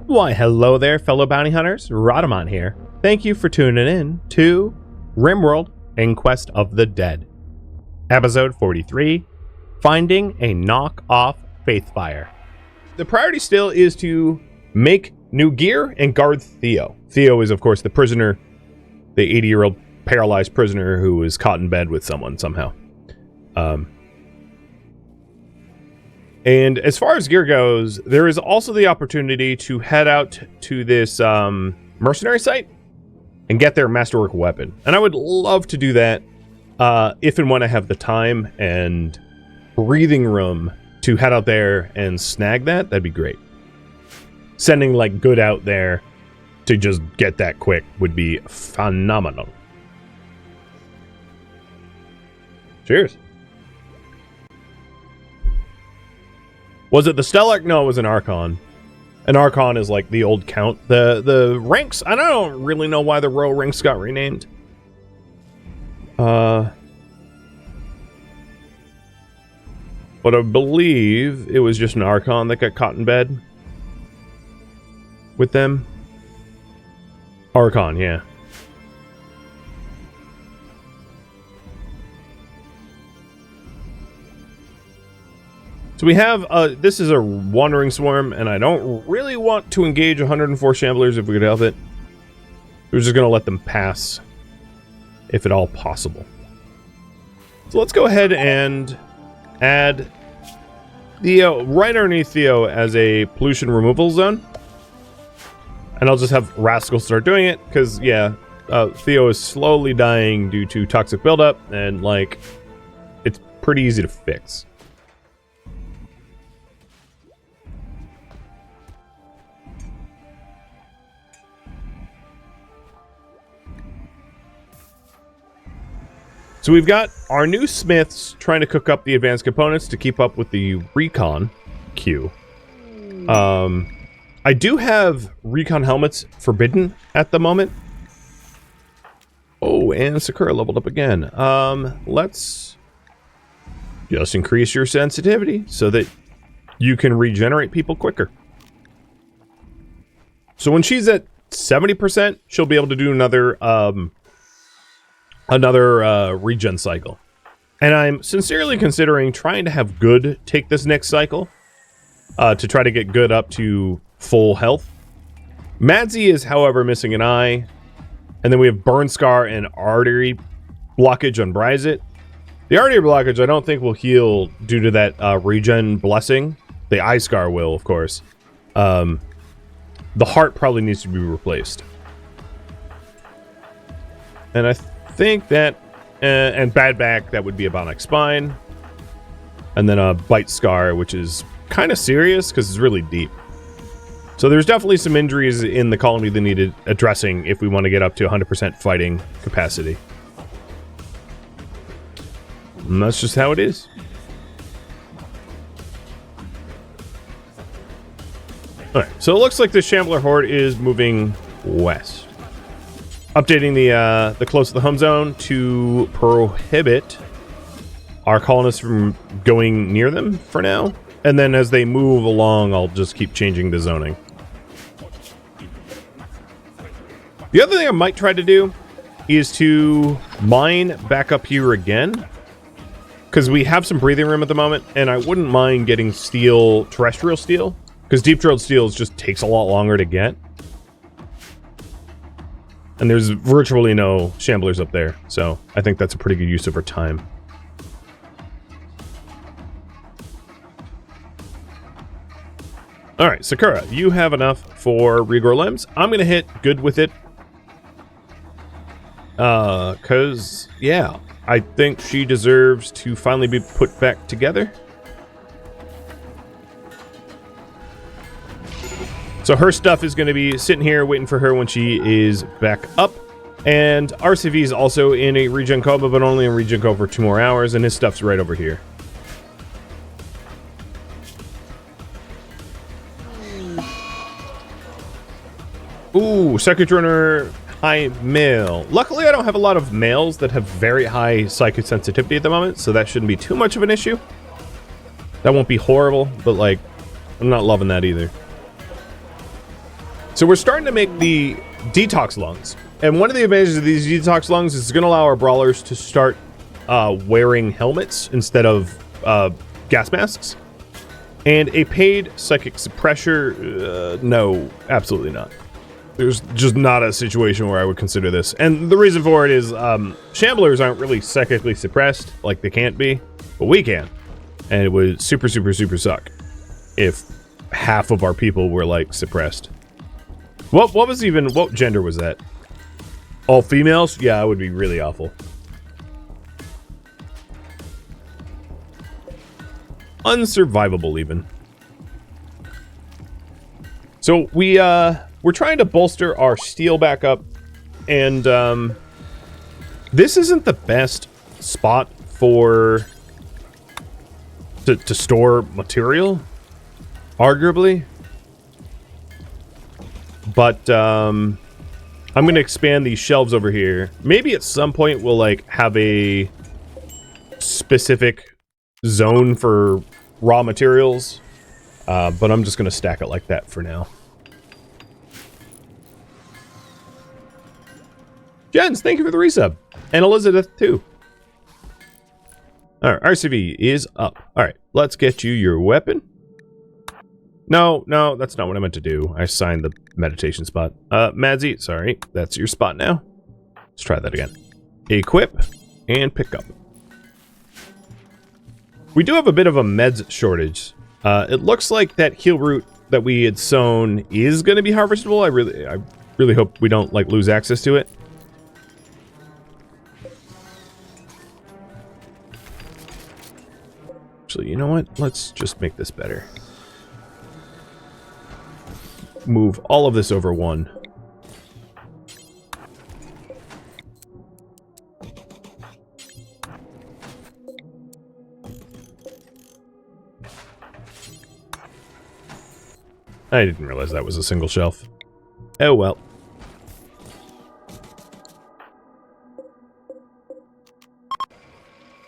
Why, hello there, fellow bounty hunters. Rhadamant here. Thank you for tuning in to RimWorld Inquest of the Dead. Episode 43, Finding a Knock-Off Faithfire. The priority still is to make new gear and guard Theo. Theo is, of course, the prisoner, the 80-year-old paralyzed prisoner who was caught in bed with someone somehow. And as far as gear goes, there is also the opportunity to head out to this mercenary site and get their masterwork weapon. And I would love to do that if and when I have the time and breathing room to head out there and snag that. That'd be great. Sending like good out there to just get that quick would be phenomenal. Cheers. Was it the Stellarch? No, it was an Archon. An Archon is like the old count. The ranks, I don't really know why the royal ranks got renamed. But I believe it was just an Archon that got caught in bed with them. Archon, yeah. So we have, this is a wandering swarm, and I don't really want to engage 104 shamblers if we could help it. We're just going to let them pass, if at all possible. So let's go ahead and add Theo, right underneath Theo, as a pollution removal zone. And I'll just have Rascal start doing it, because, yeah, Theo is slowly dying due to toxic buildup, and, like, it's pretty easy to fix. So we've got our new smiths trying to cook up the advanced components to keep up with the recon queue. I do have recon helmets forbidden at the moment. Oh, and Sakura leveled up again. Let's just increase your sensitivity so that you can regenerate people quicker. So when she's at 70%, she'll be able to do another regen cycle. And I'm sincerely considering trying to have Good take this next cycle to try to get Good up to full health. Madsy is, however, missing an eye. And then we have Burn Scar and Artery blockage on Bryzit. The Artery blockage I don't think will heal due to that regen blessing. The Eye Scar will, of course. The heart probably needs to be replaced. And I think that, and Bad Back, that would be a Bionic Spine. And then a Bite Scar, which is kind of serious because it's really deep. So there's definitely some injuries in the colony that needed addressing if we want to get up to 100% fighting capacity. And that's just how it is. Alright, so it looks like the Shambler Horde is moving west. Updating the close to the home zone to prohibit our colonists from going near them for now. And then as they move along, I'll just keep changing the zoning. The other thing I might try to do is to mine back up here again. Because we have some breathing room at the moment, and I wouldn't mind getting steel, terrestrial steel. Because deep drilled steel just takes a lot longer to get. And there's virtually no shamblers up there, so I think that's a pretty good use of our time. Alright, Sakura, you have enough for regrow limbs. I'm going to hit Good with it. Because, yeah, I think she deserves to finally be put back together. So her stuff is going to be sitting here waiting for her when she is back up. And RCV is also in a regen coma, but only in regen coma for 2 more hours, and his stuff's right over here. Ooh, Psychic Runner, high male. Luckily, I don't have a lot of males that have very high psychic sensitivity at the moment, so that shouldn't be too much of an issue. That won't be horrible, but, like, I'm not loving that either. So we're starting to make the detox lungs. And one of the advantages of these detox lungs is it's going to allow our brawlers to start wearing helmets instead of gas masks. And a paid psychic suppressor, no, absolutely not. There's just not a situation where I would consider this. And the reason for it is Shamblers aren't really psychically suppressed like they can't be, but we can. And it would super, super, super suck if half of our people were like suppressed. What gender was that? All females? Yeah, it would be really awful. Unsurvivable even. So we're trying to bolster our steel back up, and this isn't the best spot for to store material, arguably. But I'm going to expand these shelves over here. Maybe at some point we'll like have a specific zone for raw materials, but I'm just going to stack it like that for now. Jens, thank you for the resub. And Elizabeth, too. Alright, RCV is up. Alright, let's get you your weapon. No, that's not what I meant to do. I signed the meditation spot. Madsy, sorry, that's your spot now. Let's try that again. Equip and pick up. We do have a bit of a meds shortage. It looks like that heal root that we had sown is going to be harvestable. I really hope we don't like lose access to it. Actually, you know what? Let's just make this better. Move all of this over one. I didn't realize that was a single shelf. Oh well.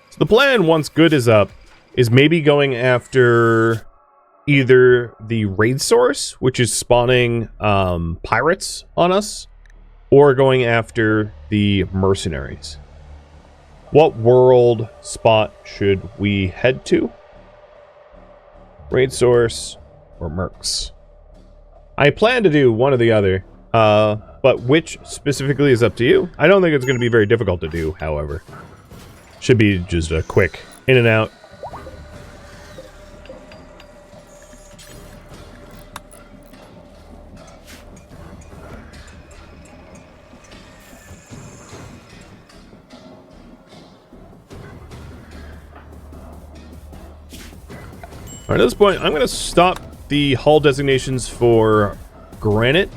So the plan, once good is up, is maybe going after either the raid source, which is spawning pirates on us, or going after the mercenaries. What world spot should we head to? Raid source or mercs? I plan to do one or the other, but which specifically is up to you. I don't think it's going to be very difficult to do, however. Should be just a quick in and out. Alright, at this point, I'm going to stop the hull designations for granite.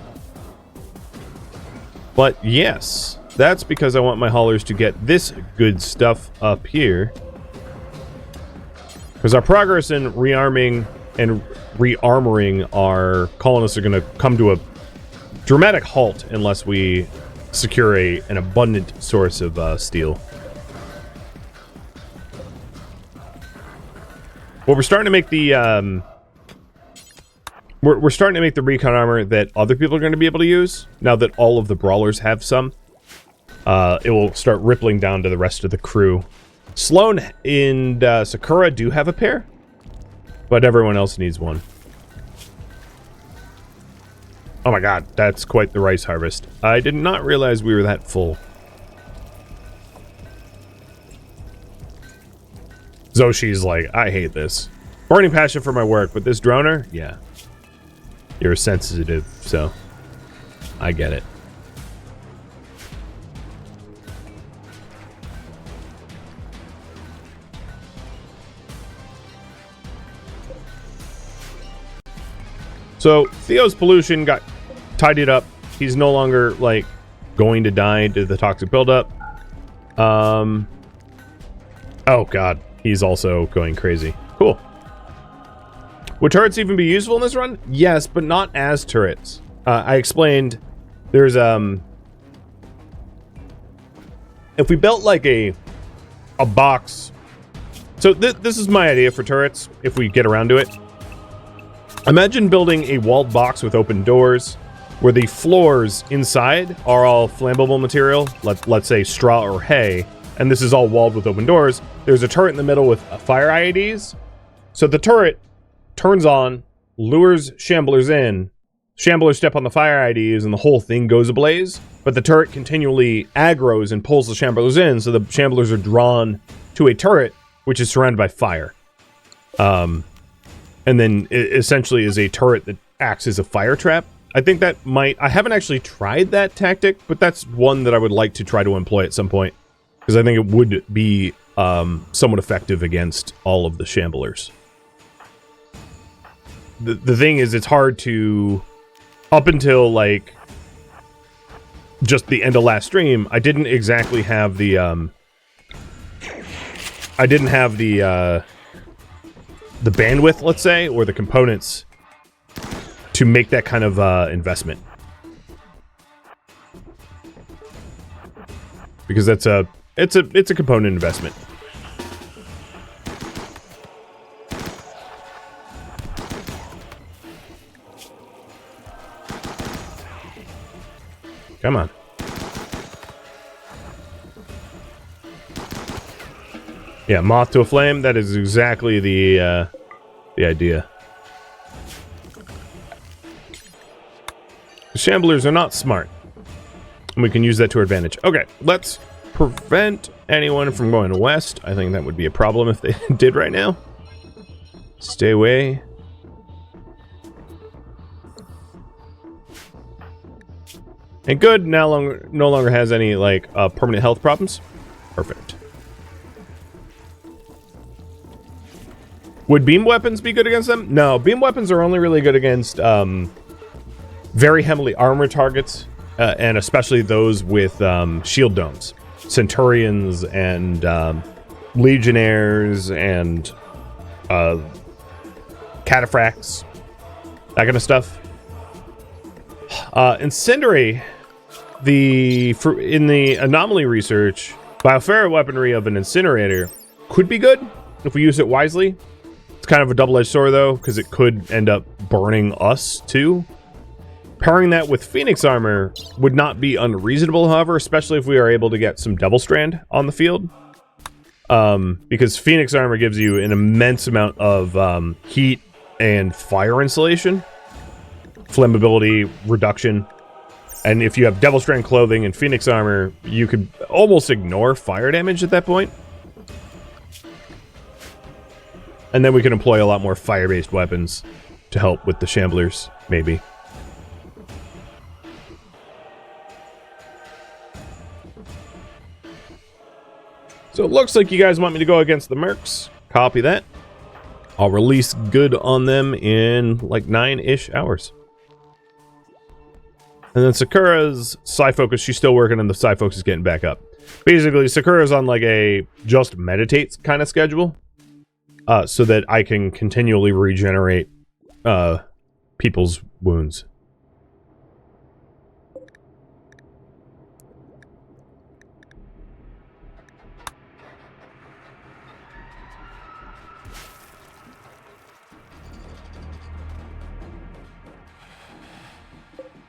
But yes, that's because I want my haulers to get this good stuff up here. Because our progress in rearming and rearmoring our colonists are going to come to a dramatic halt unless we secure an abundant source of steel. Well, we're starting to make the we're starting to make the recon armor that other people are going to be able to use now that all of the brawlers have some. It will start rippling down to the rest of the crew. Sloan and Sakura do have a pair, but everyone else needs one. Oh my god, that's quite the rice harvest. I did not realize we were that full. Zoshi's like, I hate this. Burning passion for my work, but this droner? Yeah. You're sensitive, so I get it. So Theo's pollution got tidied up. He's no longer like going to die to the toxic buildup. Oh god, he's also going crazy. Cool. Would turrets even be useful in this run? Yes, but not as turrets. I explained there's if we built like a box. So this is my idea for turrets if we get around to it. Imagine building a walled box with open doors where the floors inside are all flammable material, let's say straw or hay, and this is all walled with open doors. There's a turret in the middle with fire IEDs. So the turret turns on, lures shamblers in, shamblers step on the fire IEDs, and the whole thing goes ablaze. But the turret continually aggroes and pulls the shamblers in, so the shamblers are drawn to a turret, which is surrounded by fire. And then it essentially is a turret that acts as a fire trap. I think that might... I haven't actually tried that tactic, but that's one that I would like to try to employ at some point, because I think it would be somewhat effective against all of the shamblers. The thing is, it's hard to... Up until, like, just the end of last stream, I didn't exactly have the... I didn't have the bandwidth, let's say, or the components to make that kind of investment. Because it's a component investment. Come on. Yeah, moth to a flame. That is exactly the idea. The shamblers are not smart, and we can use that to our advantage. Okay, let's prevent anyone from going west. I think that would be a problem if they did right now. Stay away. And good, no longer has any, like, permanent health problems. Perfect. Would beam weapons be good against them? No, beam weapons are only really good against very heavily armored targets, and especially those with shield domes. Centurions and legionnaires and cataphracts, that kind of stuff. Incendiary, in the anomaly research, bioferrite weaponry of an incinerator could be good if we use it wisely. It's kind of a double-edged sword, though, because it could end up burning us, too. Pairing that with Phoenix armor would not be unreasonable, however, especially if we are able to get some Double Strand on the field. Because Phoenix armor gives you an immense amount of heat and fire insulation, flammability reduction. And if you have Double Strand clothing and Phoenix armor, you could almost ignore fire damage at that point. And then we can employ a lot more fire-based weapons to help with the shamblers, maybe. So it looks like you guys want me to go against the mercs. Copy that. I'll release good on them in like 9-ish hours. And then Sakura's Psi Focus, she's still working and the Psi Focus is getting back up. Basically, Sakura's on like a just meditate kind of schedule. So that I can continually regenerate people's wounds.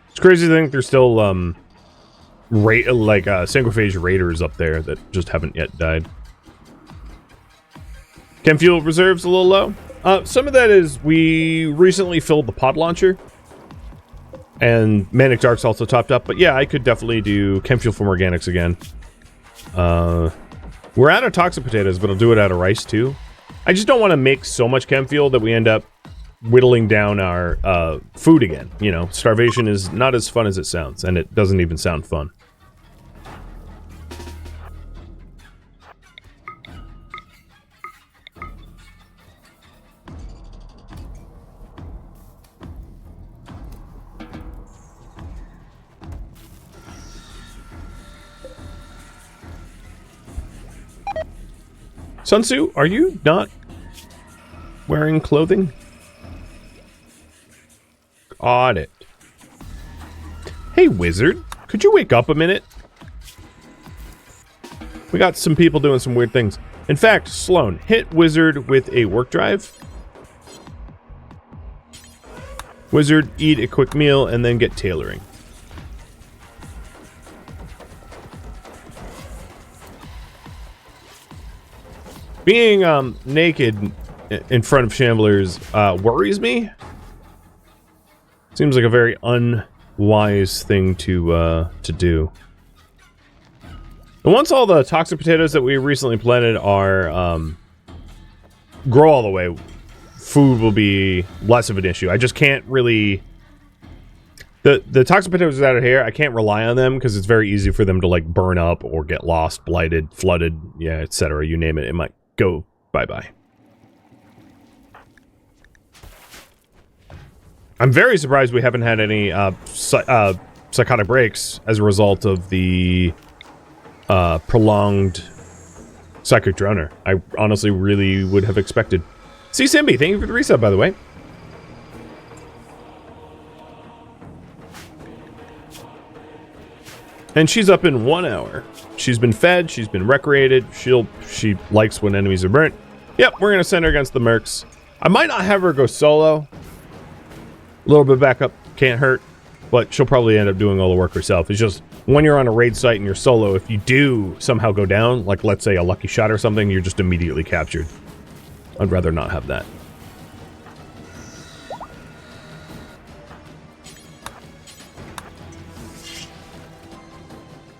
It's crazy to think there's still Sanguiphage raiders up there that just haven't yet died. Chem fuel reserves a little low. Some of that is we recently filled the pod launcher, and Manic Dark's also topped up. But yeah, I could definitely do chem fuel from organics again. We're out of toxic potatoes, but I'll do it out of rice too. I just don't want to make so much chem fuel that we end up whittling down our food again. You know, starvation is not as fun as it sounds, and it doesn't even sound fun. Sun Tzu, are you not wearing clothing? Got it. Hey, wizard. Could you wake up a minute? We got some people doing some weird things. In fact, Sloan, hit wizard with a work drive. Wizard, eat a quick meal, and then get tailoring. Being naked in front of Shamblers worries me. Seems like a very unwise thing to do. And once all the toxic potatoes that we recently planted are grow all the way, food will be less of an issue. I just can't really... The toxic potatoes that are here, I can't rely on them because it's very easy for them to like burn up or get lost, blighted, flooded, yeah, etc. You name it, it might go bye-bye. I'm very surprised we haven't had any psychotic breaks as a result of the prolonged psychic droner. I honestly really would have expected. See Simbi, thank you for the resub, by the way. And she's up in 1 hour. She's been fed, she's been recreated, she likes when enemies are burnt. Yep, we're gonna send her against the mercs. I might not have her go solo. A little bit backup can't hurt, but she'll probably end up doing all the work herself. It's just when you're on a raid site and you're solo, if you do somehow go down, like let's say a lucky shot or something, you're just immediately captured. I'd rather not have that.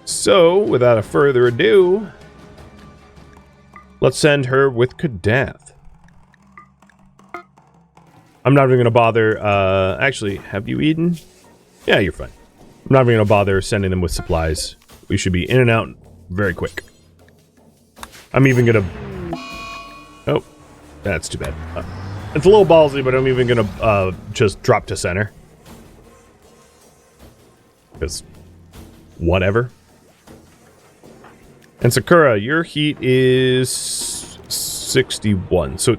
So, without a further ado, let's send her with Kadath. I'm not even going to bother, actually, have you eaten? Yeah, you're fine. I'm not even going to bother sending them with supplies. We should be in and out very quick. I'm even going to... Oh, that's too bad. It's a little ballsy, but I'm even going to just drop to center. Because, whatever. And Sakura, your heat is 61. So,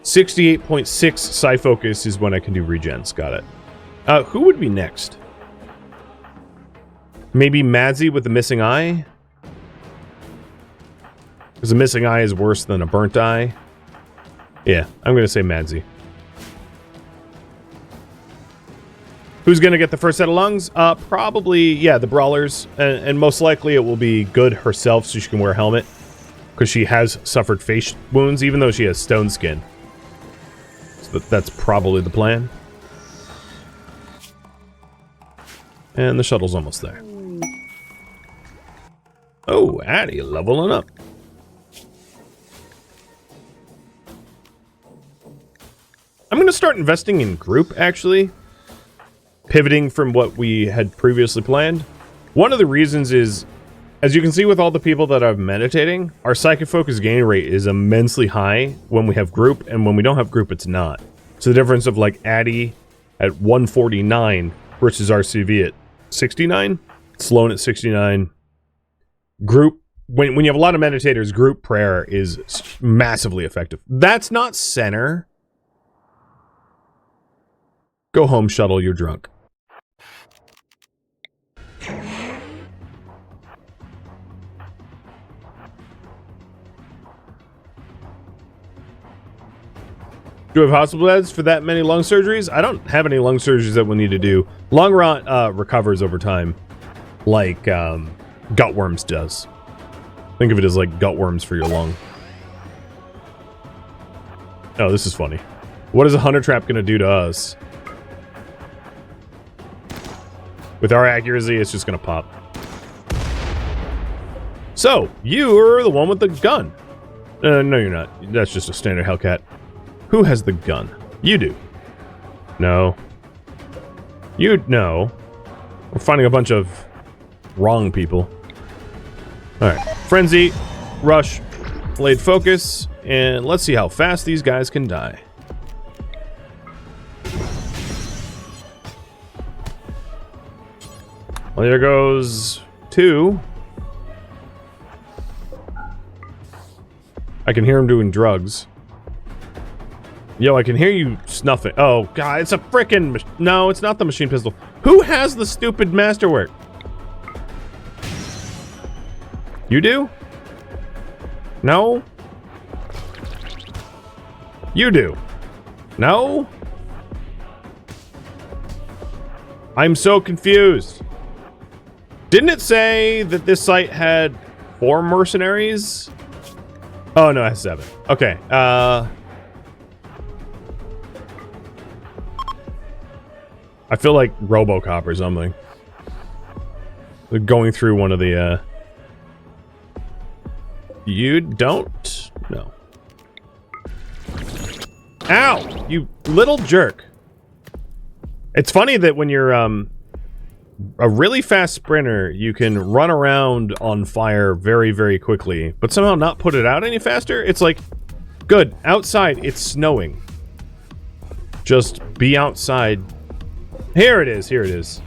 68.6 Psi Focus is when I can do regens. Got it. Who would be next? Maybe Madzi with the missing eye? Because a missing eye is worse than a burnt eye. Yeah, I'm going to say Madzi. Who's going to get the first set of lungs? Probably, yeah, the Brawlers. And most likely it will be Good herself so she can wear a helmet. Because she has suffered face wounds, even though she has stone skin. So that's probably the plan. And the shuttle's almost there. Oh, Addie, leveling up. I'm going to start investing in group, actually. Pivoting from what we had previously planned. One of the reasons is, as you can see with all the people that I'm meditating, our psychic focus gain rate is immensely high when we have group, and when we don't have group, it's not. So the difference of like Addie at 149 versus RCV at 69, Sloan at 69. Group, when you have a lot of meditators, group prayer is massively effective. That's not center. Go home, shuttle, you're drunk. Do we have hospital beds for that many lung surgeries? I don't have any lung surgeries that we'll need to do. Lung rot recovers over time, like gutworms does. Think of it as like gutworms for your lung. Oh, this is funny. What is a hunter trap going to do to us? With our accuracy, it's just going to pop. So, you're the one with the gun. No, you're not. That's just a standard Hellcat. Who has the gun? You do. No. You, no. We're finding a bunch of wrong people. Alright. Frenzy, Rush, Blade Focus, and let's see how fast these guys can die. Well, there goes 2. I can hear him doing drugs. Yo, I can hear you snuffing. Oh, God, it's a frickin'... No, it's not the machine pistol. Who has the stupid masterwork? You do? No? You do. No? I'm so confused. Didn't it say that this site had 4 mercenaries? Oh, no, it has 7. Okay, I feel like RoboCop or something. They're going through one of the, You don't? No. Ow! You little jerk. It's funny that when you're, a really fast sprinter, you can run around on fire very, very quickly, but somehow not put it out any faster. It's like, good, outside, it's snowing. Just be outside. Here it is, here it is.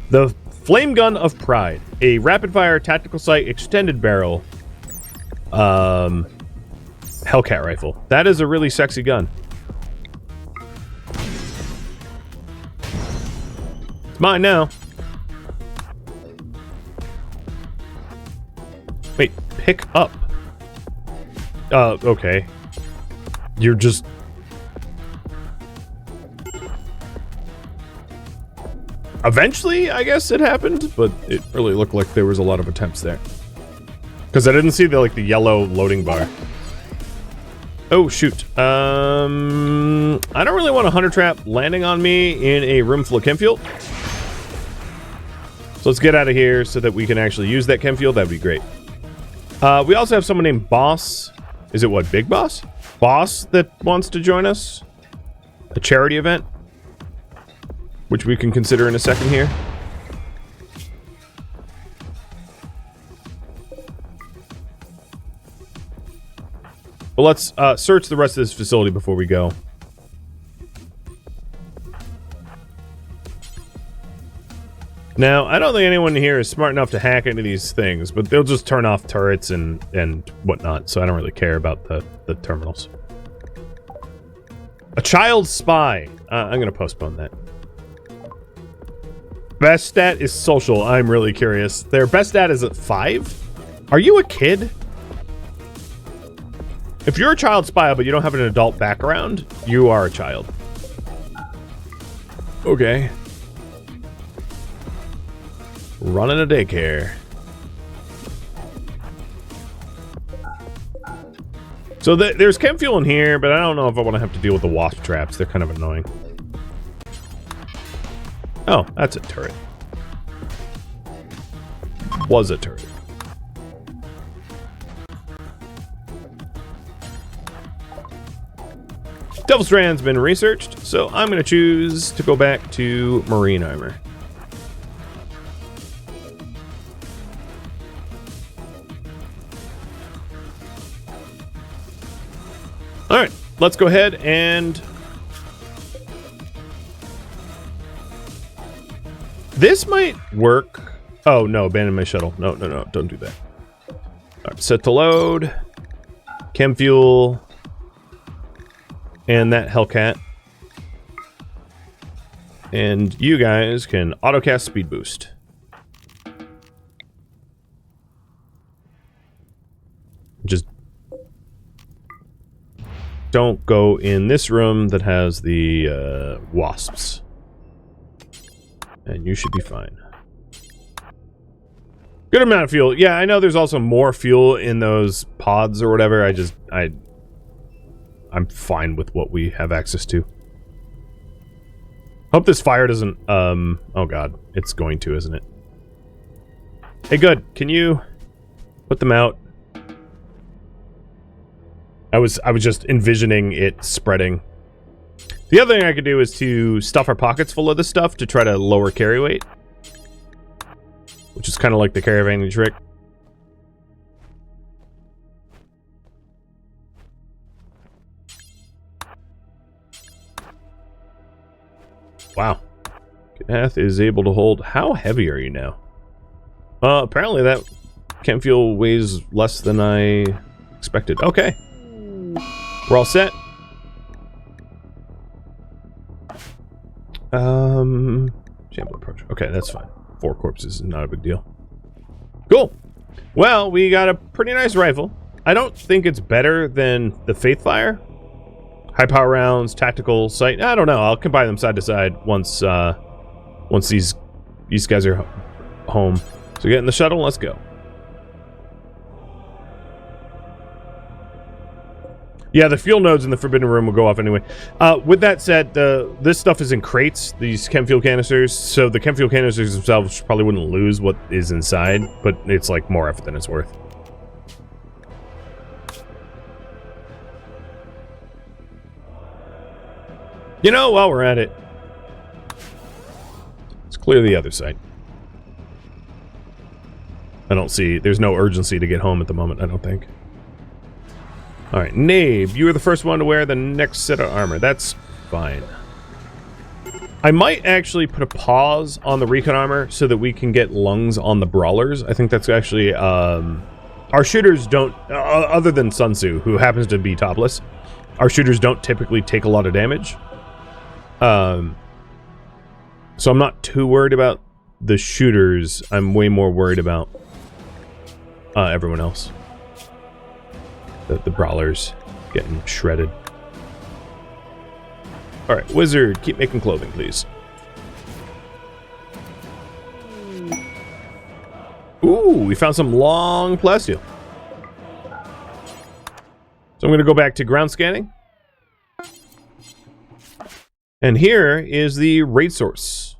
The Flame Gun of Pride, a rapid-fire tactical sight extended barrel Hellcat rifle. That is a really sexy gun. It's mine now. Wait, pick up. Okay. You're just... Eventually, I guess it happened, but it really looked like there was a lot of attempts there. Because I didn't see the, like, the yellow loading bar. Oh, shoot. I don't really want a hunter trap landing on me in a room full of chem fuel. So let's get out of here so that we can actually use that chem fuel. That'd be great. We also have someone named Boss. Is it what, Big Boss? Boss that wants to join us? A charity event? Which we can consider in a second here. Well, let's search the rest of this facility before we go. Now, I don't think anyone here is smart enough to hack into these things, but they'll just turn off turrets and whatnot, so I don't really care about the terminals. A child spy. I'm going to postpone that. Best stat is social. I'm really curious. Their best stat is at 5? Are you a kid? If you're a child spy, but you don't have an adult background, you are a child. Okay. Running a daycare. So there's chem fuel in here, but I don't know if I want to have to deal with the wasp traps. They're kind of annoying. Oh, that's a turret. Was a turret. Devil Strand's been researched, so I'm going to choose to go back to marine armor. Alright, let's go ahead and... This might work. Oh, no, abandon my shuttle. No, don't do that. Alright, set to load. Chem fuel. And that Hellcat. And you guys can autocast speed boost. Just don't go in this room that has the wasps. And you should be fine. Good amount of fuel. Yeah, I know there's also more fuel in those pods or whatever. I'm fine with what we have access to. Hope this fire doesn't, oh god. It's going to, isn't it? Hey, good. Can you put them out? I was just envisioning it spreading. The other thing I could do is to stuff our pockets full of this stuff to try to lower carry weight. Which is kind of like the caravanning trick. Wow. Knath is able to hold... How heavy are you now? Apparently that chem fuel weighs less than I expected. Okay. We're all set. Shambler approach. Okay, that's fine. 4 corpses is not a big deal. Cool. Well, we got a pretty nice rifle. I don't think it's better than the Faithfire. High power rounds, tactical sight. I don't know. I'll combine them side to side once these guys are home. So get in the shuttle. Let's go. Yeah, the fuel nodes in the Forbidden Room will go off anyway. With that said, this stuff is in crates, these chem fuel canisters, so the chem fuel canisters themselves probably wouldn't lose what is inside, but it's like more effort than it's worth. You know, while we're at it, let's clear the other side. There's no urgency to get home at the moment, I don't think. Alright, Nabe, you were the first one to wear the next set of armor. That's fine. I might actually put a pause on the recon armor so that we can get lungs on the brawlers. I think that's actually, our shooters don't, other than Sun Tzu, who happens to be topless, our shooters don't typically take a lot of damage. So I'm not too worried about the shooters. I'm way more worried about everyone else. The brawlers getting shredded. Alright, wizard, keep making clothing, please. Ooh, we found some long plasteel. So I'm going to go back to ground scanning. And here is the raid source.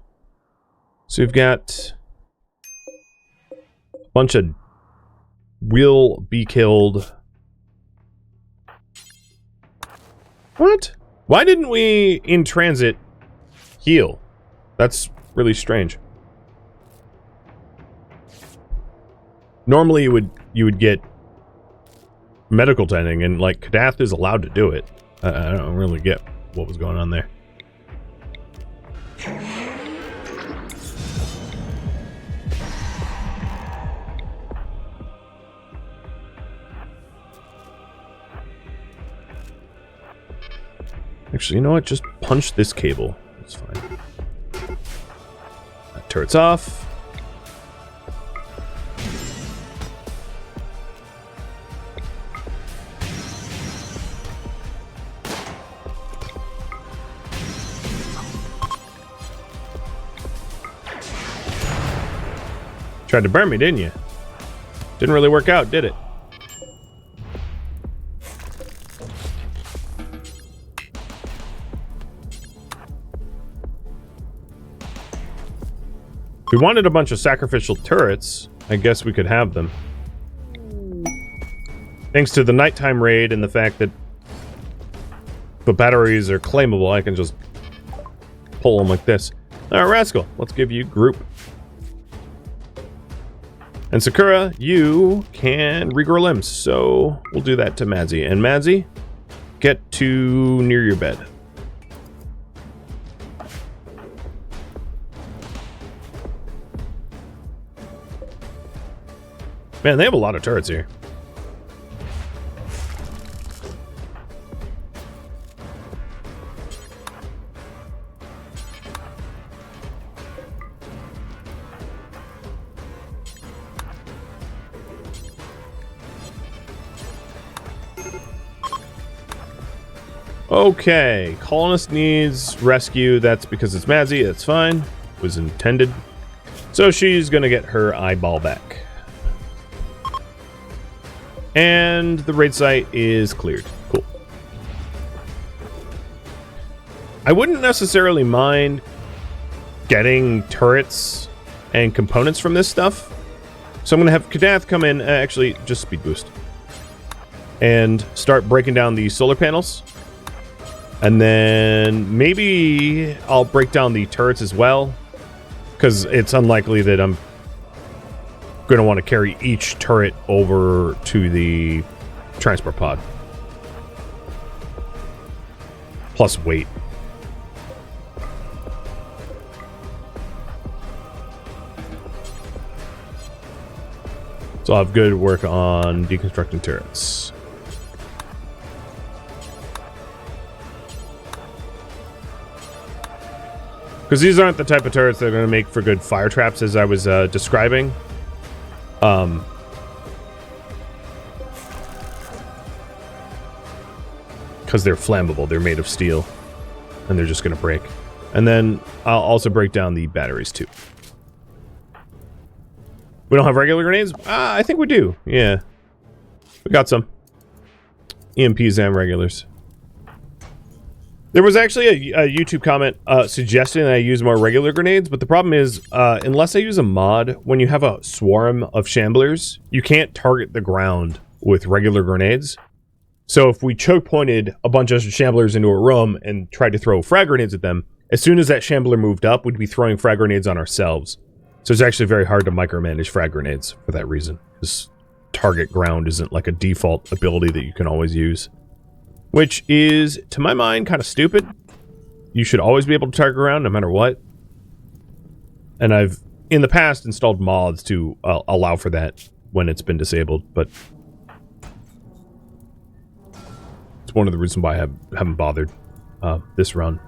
So we've got a bunch of will be killed. What? Why didn't we, in transit, heal? That's really strange. Normally you would get medical tending, and like Kadath is allowed to do it. I don't really get what was going on there. Actually, you know what? Just punch this cable. It's fine. That turret's off. Tried to burn me, didn't you? Didn't really work out, did it? If we wanted a bunch of sacrificial turrets, I guess we could have them. Thanks to the nighttime raid and the fact that the batteries are claimable, I can just pull them like this. Alright, Rascal, let's give you group. And Sakura, you can regrow limbs, so we'll do that to Madzi. And Madzi, get to near your bed. Man, they have a lot of turrets here. Okay, colonist needs rescue. That's because it's Madzi. That's fine. Was intended. So she's gonna get her eyeball back. And the raid site is cleared. Cool. I wouldn't necessarily mind getting turrets and components from this stuff. So I'm going to have Kadath come in, actually, just speed boost. And start breaking down the solar panels. And then maybe I'll break down the turrets as well. Because it's unlikely that I'm going to want to carry each turret over to the transport pod. Plus weight. So I'll have good work on deconstructing turrets. Because these aren't the type of turrets that are going to make for good fire traps, as I was describing. because they're flammable. They're made of steel, and they're just going to break. And then I'll also break down the batteries too. We don't have regular grenades? I think we do. Yeah, we got some EMPs and regulars. There was actually a YouTube comment suggesting that I use more regular grenades, but the problem is, unless I use a mod, when you have a swarm of shamblers, you can't target the ground with regular grenades. So if we choke pointed a bunch of shamblers into a room and tried to throw frag grenades at them, as soon as that shambler moved up, we'd be throwing frag grenades on ourselves. So it's actually very hard to micromanage frag grenades for that reason. This target ground isn't like a default ability that you can always use. Which is, to my mind, kind of stupid. You should always be able to target ground no matter what. And I've, in the past, installed mods to allow for that when it's been disabled, but it's one of the reasons why I haven't bothered this run.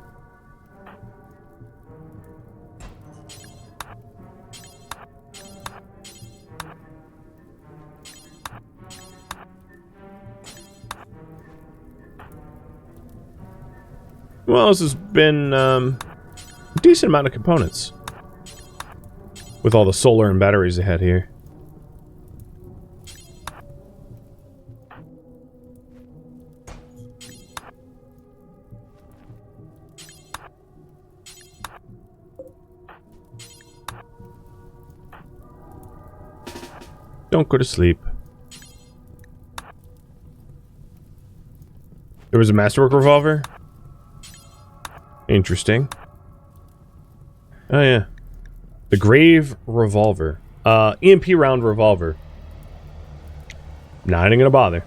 Well, this has been a decent amount of components with all the solar and batteries they had here. Don't go to sleep. There was a masterwork revolver? Interesting. Oh yeah. The Grave Revolver. EMP round revolver. Not even gonna bother.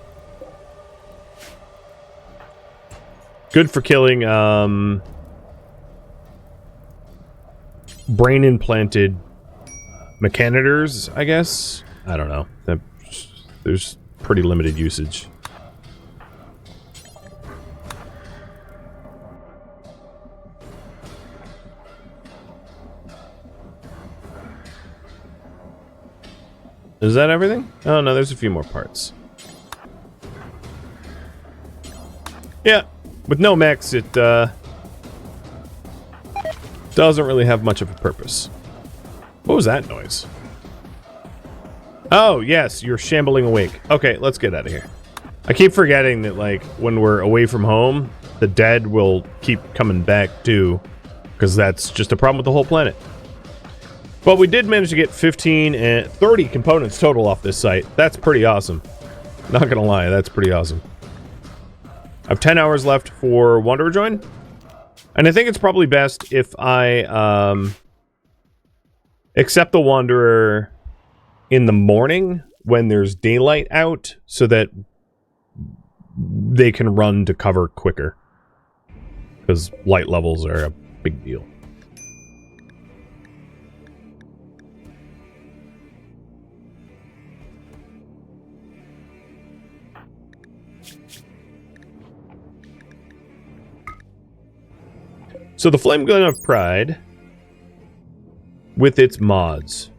Good for killing brain implanted mechanitors, I guess. I don't know. There's pretty limited usage. Is that everything? Oh no, there's a few more parts. Yeah, with no mechs, it doesn't really have much of a purpose. What was that noise? Oh, yes, you're shambling awake. Okay, let's get out of here. I keep forgetting that, like, when we're away from home, the dead will keep coming back, too. Because that's just a problem with the whole planet. But we did manage to get 15 and 30 components total off this site. That's pretty awesome. Not gonna lie, that's pretty awesome. I have 10 hours left for Wanderer Join. And I think it's probably best if I accept the Wanderer in the morning when there's daylight out so that they can run to cover quicker. Because light levels are a big deal. So the Flame Gun of Pride, with its mods.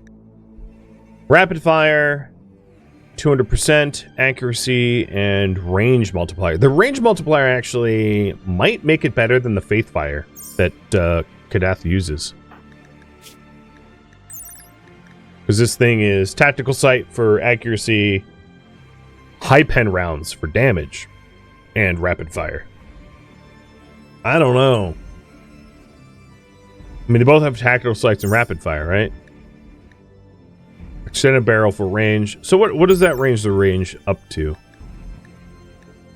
Rapid Fire, 200% accuracy, and range multiplier. The range multiplier actually might make it better than the Faithfire that Kadath uses. Because this thing is tactical sight for accuracy, high pen rounds for damage, and rapid fire. I don't know. I mean, they both have tactical sights and rapid fire, right? Extended barrel for range. So what does that range the range up to?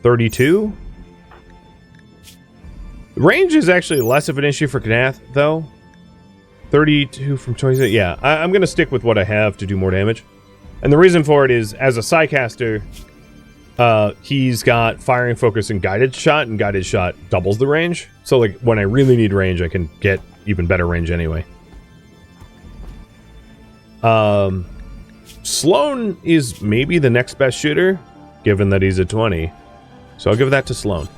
32? Range is actually less of an issue for Kadath, though. 32 from 26. Yeah, I'm going to stick with what I have to do more damage. And the reason for it is, as a Psycaster, he's got firing focus and guided shot doubles the range. So, like, when I really need range, I can get even better range anyway. Sloan is maybe the next best shooter, given that he's a 20. So I'll give that to Sloan.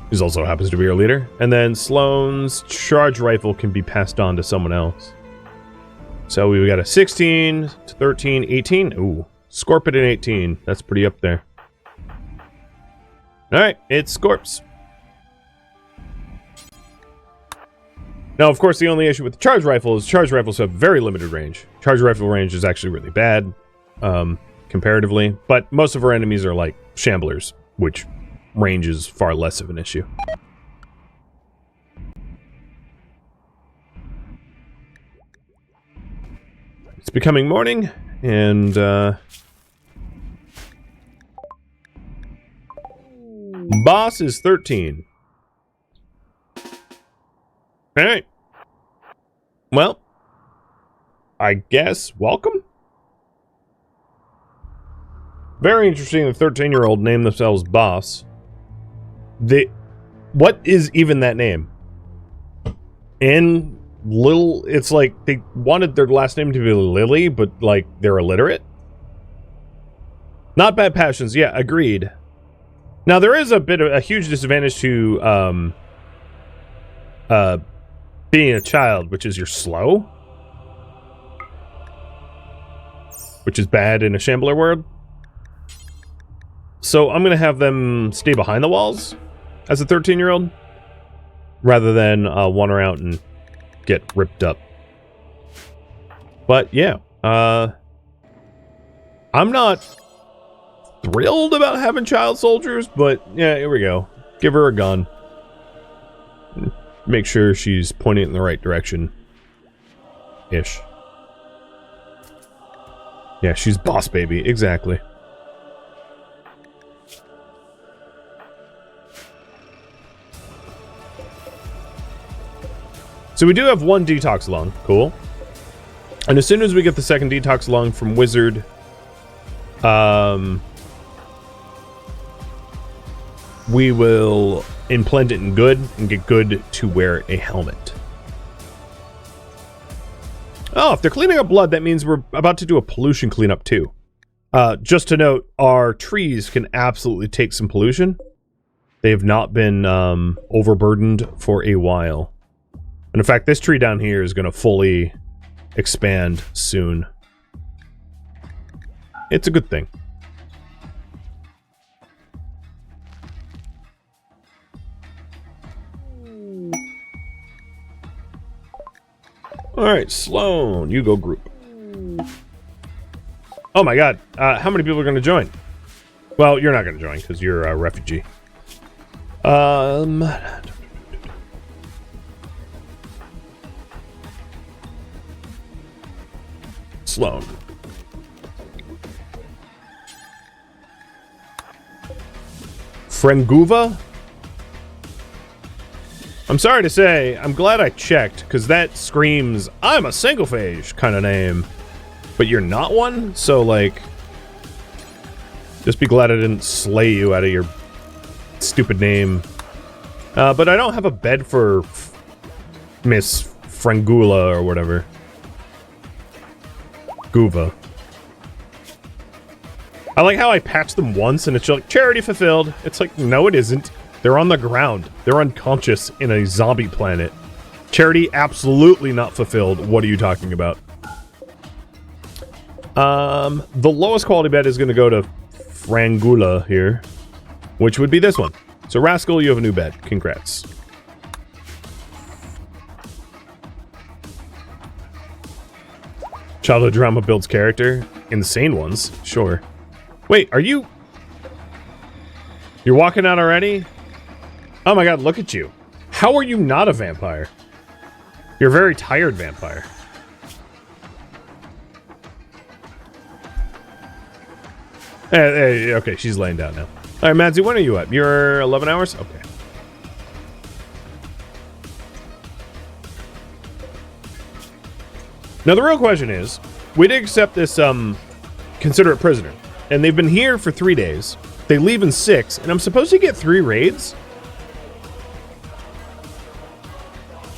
He also happens to be our leader. And then Sloan's charge rifle can be passed on to someone else. So we got a 16 to 13, 18. Ooh, Scorpion and 18. That's pretty up there. Alright, it's Scorps. Now, of course, the only issue with the charge rifle is charge rifles have very limited range. Charge rifle range is actually really bad, comparatively. But most of our enemies are like shamblers, which range is far less of an issue. It's becoming morning, and boss is 13. Alright. Well, I guess welcome? Very interesting, the 13-year-old named themselves Boss. What is even that name? And Lil, it's like they wanted their last name to be Lily, but like they're illiterate. Not bad passions, yeah, agreed. Now there is a huge disadvantage to being a child, which is you're slow, which is bad in a shambler world. So I'm gonna have them stay behind the walls as a 13-year-old rather than wander out and get ripped up. But yeah, I'm not thrilled about having child soldiers, but yeah, here we go. Give her a gun. Make sure she's pointing in the right direction. Ish. Yeah, she's boss baby, exactly. So we do have one detox lung, cool. And as soon as we get the second detox lung from Wizard, we will implant it in good and get good to wear a helmet. Oh, if they're cleaning up blood, that means we're about to do a pollution cleanup too. Just to note, our trees can absolutely take some pollution. They have not been overburdened for a while. And in fact, this tree down here is going to fully expand soon. It's a good thing. Alright, Sloan, you go group. Oh my god, how many people are going to join? Well, you're not going to join because you're a refugee. Sloan. Frenguva? I'm sorry to say, I'm glad I checked, because that screams, I'm a single phage kind of name. But you're not one, so like, just be glad I didn't slay you out of your stupid name. But I don't have a bed for Miss Frangula or whatever. Guva. I like how I patched them once and it's like, charity fulfilled. It's like, no it isn't. They're on the ground. They're unconscious in a zombie planet. Charity absolutely not fulfilled. What are you talking about? The lowest quality bed is going to go to Frangula here, which would be this one. So Rascal, you have a new bed. Congrats. Childhood drama builds character. Insane ones, sure. Wait, are you... You're walking out already? Oh my god, look at you. How are you not a vampire? You're a very tired vampire. Hey, okay, she's laying down now. Alright, Madsy, when are you up? You're 11 hours? Okay. Now the real question is, we did accept this considerate prisoner, and they've been here for 3 days. They leave in 6, and I'm supposed to get 3 raids?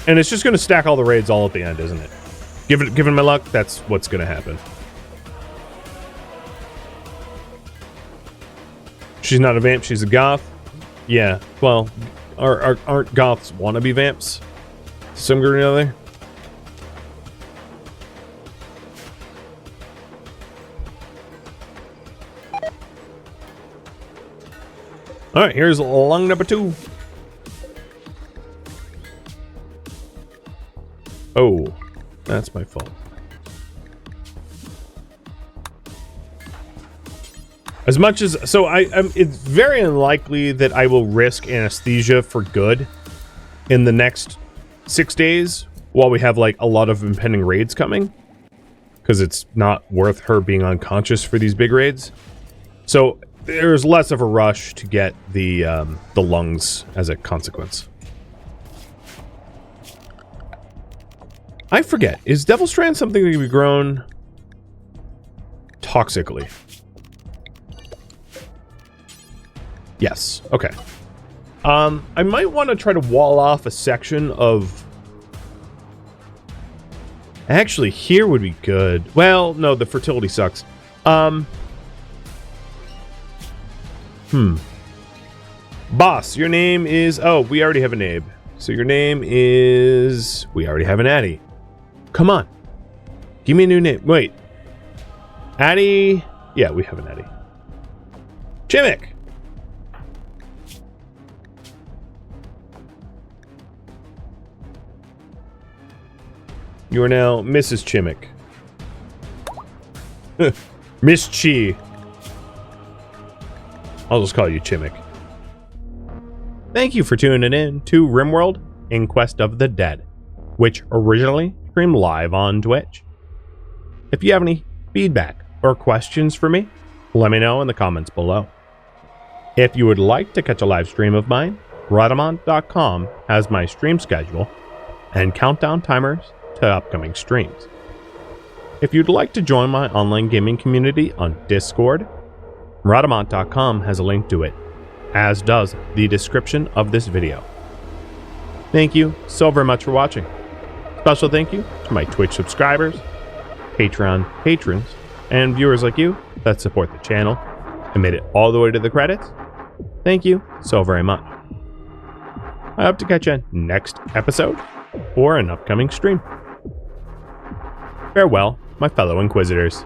And it's just going to stack all the raids all at the end, isn't it? Given my luck, that's what's going to happen. She's not a vamp, she's a goth. Yeah, well, aren't goths wannabe vamps? To some degree or another? All right, here's lung number 2. Oh, that's my fault. As much as it's very unlikely that I will risk anesthesia for good in the next 6 days while we have like a lot of impending raids coming, because it's not worth her being unconscious for these big raids. So there's less of a rush to get the lungs as a consequence. I forget, is Devil Strand something that can be grown toxically? Yes. Okay. I might want to try to wall off a section of... Actually, here would be good. Well, no, the fertility sucks. Boss, your name is... Oh, we already have a name. So your name is... We already have an Addy. Come on. Give me a new name. Wait. Addy... Yeah, we have an Addy. Chimmick! You are now Mrs. Chimmick. Miss Chi. I'll just call you Chimmick. Thank you for tuning in to RimWorld Inquest of the Dead, which originally streamed live on Twitch. If you have any feedback or questions for me, let me know in the comments below. If you would like to catch a live stream of mine, Rhadamant.com has my stream schedule and countdown timers to upcoming streams. If you'd like to join my online gaming community on Discord, Rhadamant.com has a link to it, as does the description of this video. Thank you so very much for watching. Special thank you to my Twitch subscribers, Patreon patrons, and viewers like you that support the channel and made it all the way to the credits. Thank you so very much. I hope to catch you next episode or an upcoming stream. Farewell, my fellow Inquisitors.